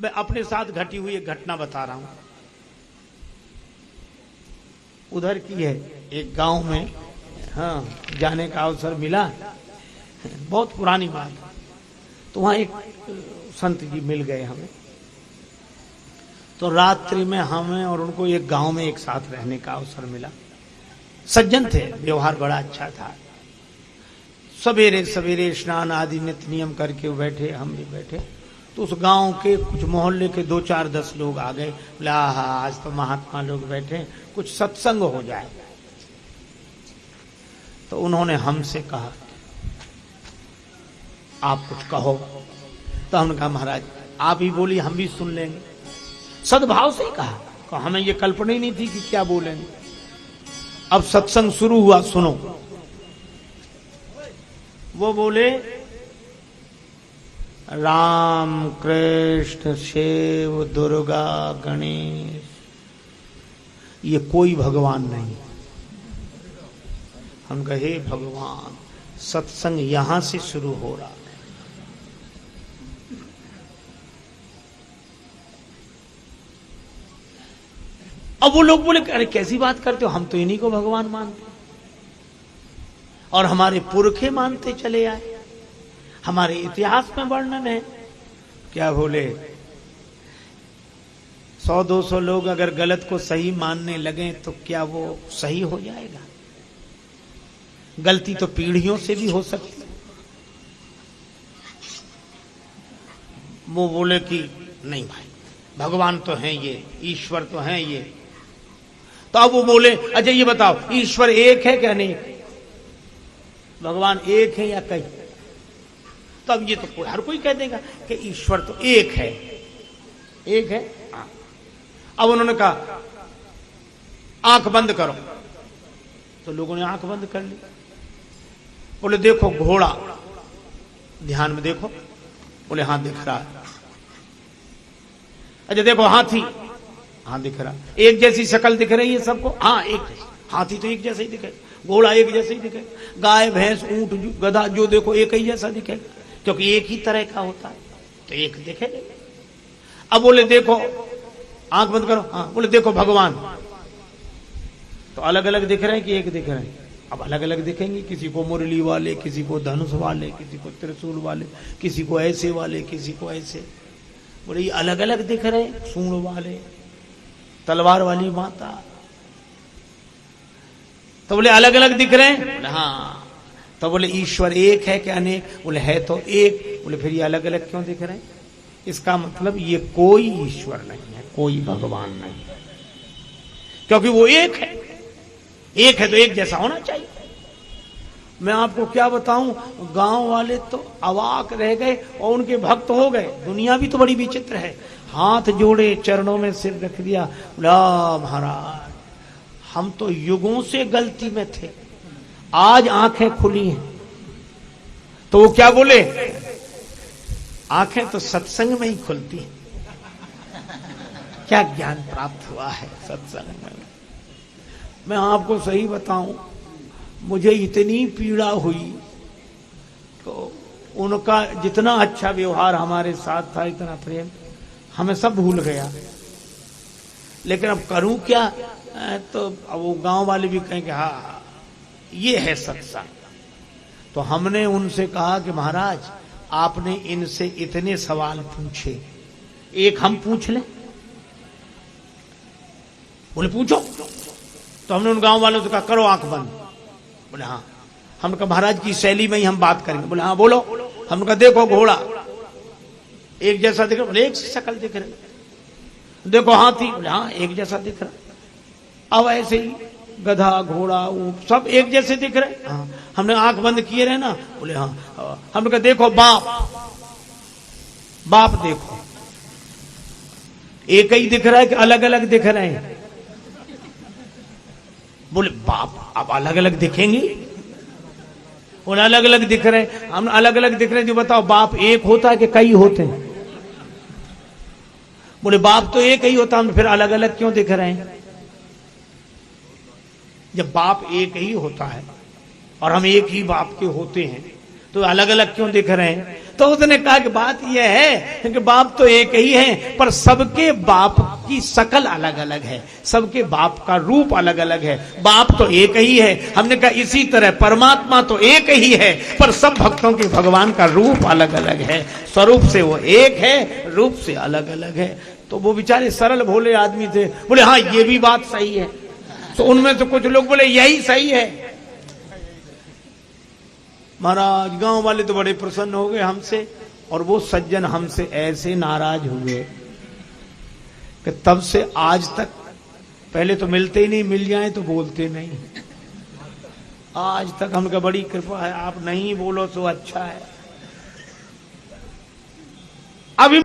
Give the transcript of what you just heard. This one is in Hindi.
मैं अपने साथ घटी हुई एक घटना बता रहा हूं। उधर की है, एक गांव में जाने का अवसर मिला, बहुत पुरानी बात। तो वहां एक संत जी मिल गए हमें, तो रात्रि में हमें और उनको एक गांव में एक साथ रहने का अवसर मिला। सज्जन थे, व्यवहार बड़ा अच्छा था। सवेरे सवेरे स्नान आदि नित्य नियम करके वो बैठे, हम भी बैठे। तो उस गांव के कुछ मोहल्ले के 2 4 10 लोग आ गए। बोले आहा, आज तो महात्मा लोग बैठे, कुछ सत्संग हो जाए। तो उन्होंने हमसे कहा आप कुछ कहो। तो हमने कहा महाराज आप ही बोलिए, हम भी सुन लेंगे। सद्भाव से ही कहा, हमें ये कल्पना ही नहीं थी कि क्या बोलेंगे। अब सत्संग शुरू हुआ, सुनो। वो बोले राम कृष्ण शिव दुर्गा गणेश, ये कोई भगवान नहीं। हम कहे भगवान, सत्संग यहां से शुरू हो रहा है। अब वो लोग बोले अरे कैसी बात करते हो, हम तो इन्हीं को भगवान मानते और हमारे पुरखे मानते चले आए, हमारे इतिहास में वर्णन है। क्या बोले 100 200 लोग अगर गलत को सही मानने लगे तो क्या वो सही हो जाएगा? गलती तो पीढ़ियों से भी हो सकती। वो बोले कि नहीं भाई, भगवान तो हैं ये, ईश्वर तो हैं ये। तो अब वो बोले अच्छा ये बताओ, ईश्वर एक है क्या नहीं? भगवान एक है या कई? तो अब ये तो हर कोई कह देगा कि ईश्वर तो एक है, एक है। अब उन्होंने कहा आंख बंद करो, तो लोगों ने आंख बंद कर ली। बोले देखो घोड़ा, ध्यान में देखो। बोले हाँ दिख रहा है। अच्छा देखो हाथी, हाँ दिख रहा। एक जैसी शक्ल दिख रही है सबको? हाँ एक, हाथी तो एक जैसा ही दिखे, घोड़ा एक जैसा ही दिखे, गाय भैंस ऊंट गधा जो देखो एक ही जैसा दिखे, क्योंकि एक ही तरह का होता है, तो एक दिखे। अब बोले देखो, आंख बंद करो। हाँ बोले देखो भगवान, तो अलग अलग दिख रहे हैं कि एक दिख रहे हैं? अब अलग अलग दिखेंगे, किसी को मुरली वाले, किसी को धनुष वाले, किसी को त्रिशूल वाले, किसी को ऐसे वाले, किसी को ऐसे। बोले ये अलग अलग दिख रहे हैं, सूंड वाले, तलवार वाली माता। तो बोले अलग अलग दिख रहे हैं? बोले हाँ। तो बोले ईश्वर एक है क्या अनेक? बोले है तो एक। बोले फिर ये अलग अलग क्यों दिख रहे हैं? इसका मतलब ये कोई ईश्वर नहीं है, कोई भगवान नहीं है, क्योंकि वो एक है। एक है तो एक जैसा होना चाहिए। मैं आपको क्या बताऊं, गांव वाले तो अवाक रह गए और उनके भक्त हो गए। दुनिया भी तो बड़ी विचित्र है। हाथ जोड़े, चरणों में सिर रख दिया, बोला महाराज हम तो युगों से गलती में थे, आज आंखें खुली हैं। तो वो क्या बोले, आंखें तो सत्संग में ही खुलती हैं। क्या ज्ञान प्राप्त हुआ है सत्संग में। मैं आपको सही बताऊं, मुझे इतनी पीड़ा हुई, तो उनका जितना अच्छा व्यवहार हमारे साथ था, इतना प्रेम, हमें सब भूल गया। लेकिन अब करूं क्या? तो अब वो गांव वाले भी कहेंगे हाँ ये है सत्संग। तो हमने उनसे कहा कि महाराज आपने इनसे इतने सवाल पूछे, एक हम पूछ लें? बोले पूछो। तो हमने उन गांव वालों से कहा करो आंख बंद। बोले हाँ। हमने कहा महाराज की शैली में ही हम बात करेंगे। बोले हाँ बोलो। हमने कहा देखो घोड़ा एक जैसा दिख रहा। बोले एक शक्ल दिख रही। देखो हाथी। बोले हाँ एक जैसा दिख रहा। अब ऐसे ही गधा घोड़ा ऊंट सब एक जैसे दिख रहे। हाँ। हमने आंख बंद किए रहे ना। बोले हाँ। हमने कहा देखो बाप, बाप देखो एक ही दिख रहा है कि अलग अलग दिख रहे हैं? बोले बाप अब अलग अलग दिखेंगे? बोले अलग अलग दिख रहे हैं। हम अलग अलग दिख रहे हैं, जो बताओ बाप एक होता है कि कई होते हैं? बोले बाप तो एक ही होता, हम फिर अलग अलग क्यों दिख रहे हैं? जब बाप एक ही होता है और हम एक ही बाप के होते हैं, तो अलग अलग क्यों दिख रहे हैं? तो उसने कहा कि बात यह है कि बाप तो एक ही है, पर सबके बाप की शकल अलग अलग है, सबके बाप का रूप अलग अलग है। बाप तो एक ही है। हमने कहा इसी तरह परमात्मा तो एक ही है, पर सब भक्तों के भगवान का रूप अलग अलग है। स्वरूप से वो एक है, रूप से अलग अलग है। तो वो बेचारे सरल भोले आदमी थे, बोले हाँ ये भी बात सही है। तो उनमें से कुछ लोग बोले यही सही है। महाराज गांव वाले तो बड़े प्रसन्न हो गए हमसे, और वो सज्जन हमसे ऐसे नाराज हुए कि तब से आज तक, पहले तो मिलते ही नहीं, मिल जाए तो बोलते नहीं, आज तक हमका बड़ी कृपा है, आप नहीं बोलो तो अच्छा है। अभी